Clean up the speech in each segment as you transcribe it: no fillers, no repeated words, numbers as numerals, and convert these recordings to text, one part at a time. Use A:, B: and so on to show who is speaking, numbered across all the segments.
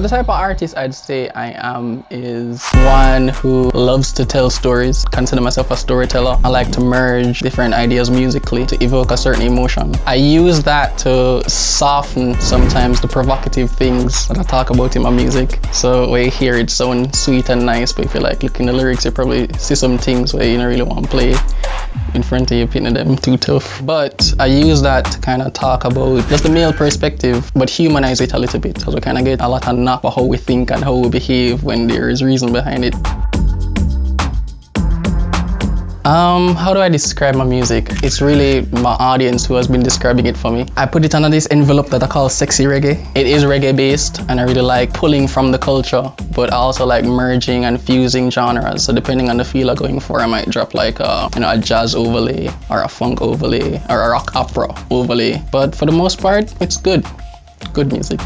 A: the type of artist I'd say I am is one who loves to tell stories. Consider myself a storyteller. I like to merge different ideas musically to evoke a certain emotion. I use that to soften sometimes the provocative things that I talk about in my music. So when you hear it sound sweet and nice, but if you like look in the lyrics, you probably see some things where you don't really want to play in front of you, pitting them too tough. But I use that to kind of talk about just the male perspective, but humanize it a little bit. So we kind of get a lot of knock for how we think and how we behave when there is reason behind it. How do I describe my music? It's really my audience who has been describing it for me. I put it under this envelope that I call sexy reggae. It is reggae based and I really like pulling from the culture, but I also like merging and fusing genres. So depending on the feel I'm going for, I might drop like a jazz overlay or a funk overlay or a rock opera overlay. But for the most part, it's good music.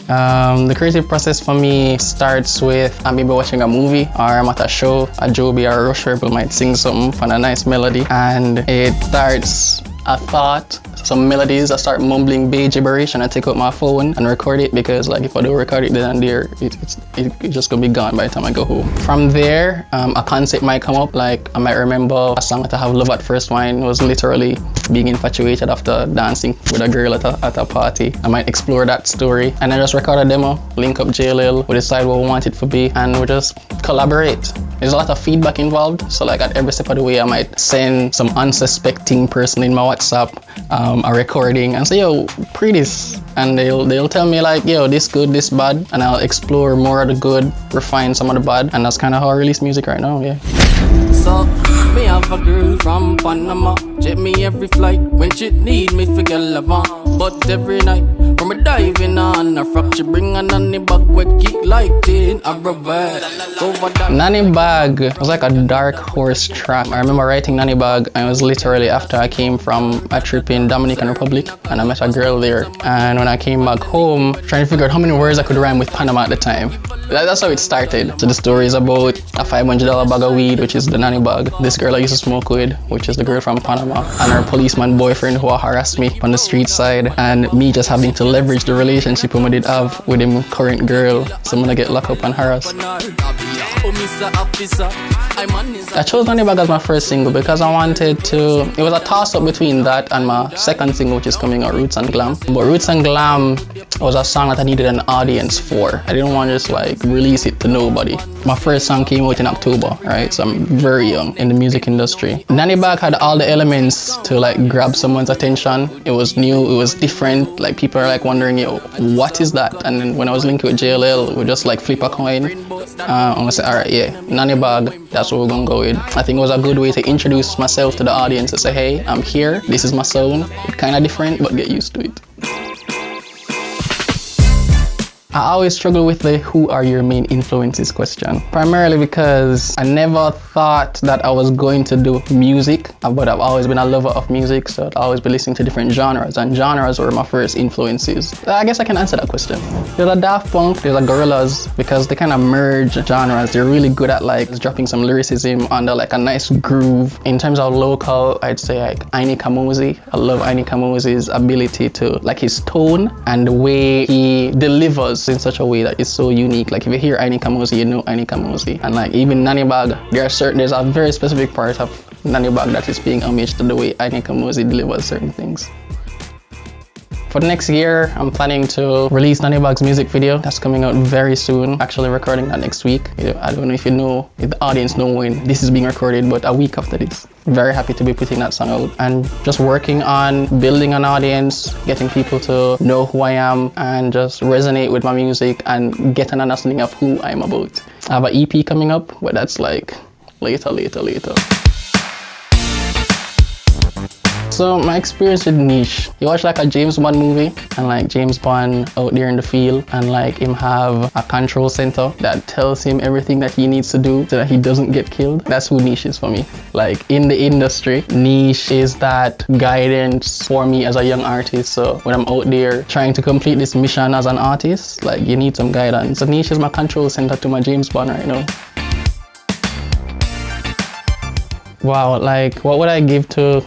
A: The creative process for me starts with I may be watching a movie or I'm at a show, a Joby or a Rush Rebel might sing something, find a nice melody, and it starts a thought. Some melodies, I start mumbling bay gibberish and I take out my phone and record it, because like if I don't record it then and there, it's just gonna be gone by the time I go home. From there, a concept might come up. Like I might remember a song that I have, Love at First Wine, was literally being infatuated after dancing with a girl at a party. I might explore that story and I just record a demo, link up JLL, we decide what we want it to be, and we just collaborate. There's a lot of feedback involved, so like at every step of the way I might send some unsuspecting person in my WhatsApp a recording and say, yo, pre this, and they'll tell me like, yo, this good, this bad, and I'll explore more of the good, refine some of the bad, and that's kind of how I release music right now. Yeah.
B: So me have a girl from Panama, check me every flight when she need me for girl love on. But every night from a diving on a frock, she bring a nanny bag we kick like tin a rubber.
A: Nanny Bag was like a dark horse track. I remember writing Nanny Bag, and it was literally after I came from a trip in Dominican Republic and I met a girl there, and when I came back home trying to figure out how many words I could rhyme with Panama at the time. That's how it started. So the story is about a $500 bag of weed, which is the Nanny Bag, this girl I used to smoke with, which is the girl from Panama, and her policeman boyfriend who harassed me on the street side, and me just having to leverage the relationship I did have with him current girl, so I'm gonna get locked up and harassed. I chose Nanny Bag as my first single because I wanted to, it was a toss-up between that and my second single, which is coming out, Roots and Glam. But Roots and Glam was a song that I needed an audience for. I didn't want to just like release it to nobody. My first song came out in October, right? So I'm very young in the music industry. Nanny Bag had all the elements to like grab someone's attention. It was new, it was different. Like people are like wondering, yo, what is that? And then when I was linked with JLL, we just like flip a coin. I'm gonna say, all right, yeah, Nanny Bag, that's what we're gonna go with. I think it was a good way to introduce myself to the audience and say, hey, I'm here, this is my sound. It's kind of different, but get used to it. I always struggle with the who are your main influences question, primarily because I never thought that I was going to do music, but I've always been a lover of music, so I'd always be listening to different genres, and genres were my first influences. I guess I can answer that question. There's a Daft Punk, there's a Gorillaz, because they kind of merge genres. They're really good at like dropping some lyricism under like a nice groove. In terms of local, I'd say like Aini Kamuzi. I love Aini Kamuzi's ability to, like his tone and the way he delivers in such a way that is so unique. Like if you hear Aini Kamuzi, you know Aini Kamuzi. And like even Nanny Bag, there's a very specific part of Nanny Bag that is paying homage to the way Aini Kamuzi delivers certain things. For the next year, I'm planning to release Nanny Bag's music video. That's coming out very soon. Actually recording that next week. I don't know if the audience know when this is being recorded, but a week after this. Very happy to be putting that song out and just working on building an audience, getting people to know who I am and just resonate with my music and get an understanding of who I'm about. I have an EP coming up, but that's like later. So my experience with Niche, you watch like a James Bond movie and like James Bond out there in the field and like him have a control center that tells him everything that he needs to do so that he doesn't get killed. That's who Niche is for me. Like in the industry, Niche is that guidance for me as a young artist. So when I'm out there trying to complete this mission as an artist, like you need some guidance. So Niche is my control center to my James Bond right now. Wow, like what would I give to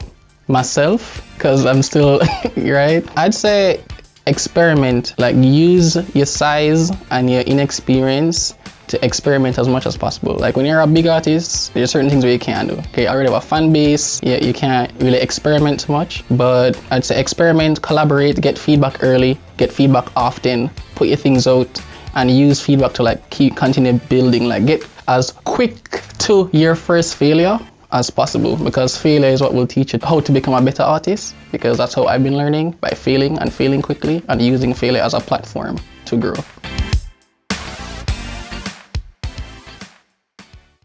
A: myself? Because I'm still right. I'd say experiment. Like, use your size and your inexperience to experiment as much as possible. Like, when you're a big artist, there's certain things where you can't do. Okay, you already have a fan base, yeah, you can't really experiment too much, but I'd say experiment, collaborate, get feedback early, get feedback often, put your things out, and use feedback to like continue building. Like, get as quick to your first failure as possible, because failure is what will teach you how to become a better artist, because that's how I've been learning, by failing and failing quickly and using failure as a platform to grow.